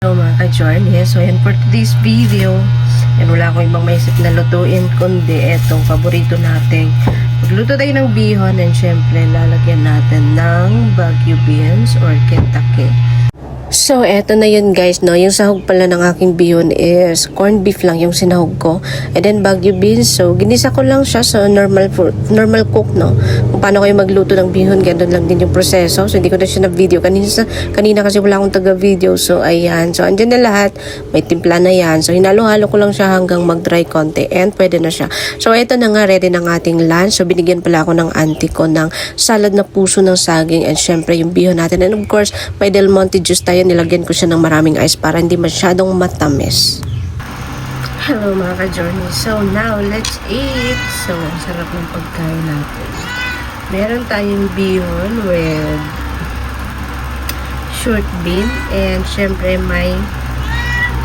Hello mga ka-journey. So yan for today's video. Yan, wala akong ibang maisip na lutuin kundi etong paborito nating magluto tayo ng bihon, and syempre lalagyan natin ng Baguio beans or Kentucky. So, eto na yun guys, no? Yung sahog pala ng aking bihon is corned beef lang yung sinahog ko. And then Baguio beans. So, ginisa ko lang siya sa normal cook, no? Kung paano kayo magluto ng bihon, ganun lang din yung proseso. So, hindi ko na siya na-video. Kanina kasi wala akong taga-video. So, ayan. So, andyan na lahat. May timpla na yan. So, hinalo-halo ko lang siya hanggang mag-dry konti. And pwede na siya. So, eto na nga, ready ng ating lunch. So, binigyan pala ako ng auntie ko ng salad na puso ng saging. And syempre, yung bihon natin. And of course, may Del Monte juice tayo. Nilagyan ko siya ng maraming ice para hindi masyadong matamis. Hello mga ka-journey. So now, let's eat. So, ang sarap ng pagkain natin. Meron tayong bihon with short bean and syempre may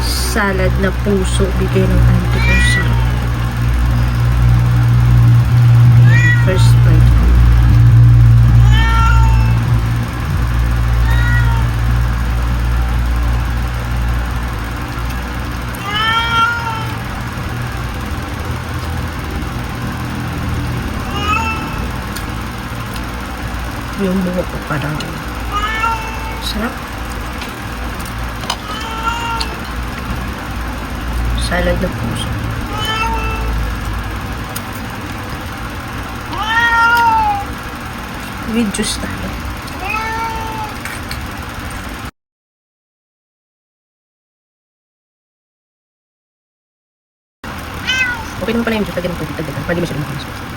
salad na puso bigay ng auntie ko siya. First bite. Yung buhok ko parang sarap. Salad na puso. With juice tayo. Okay naman pala yung juice. Lagyan ng tubig. Pwede mo siya lumakas.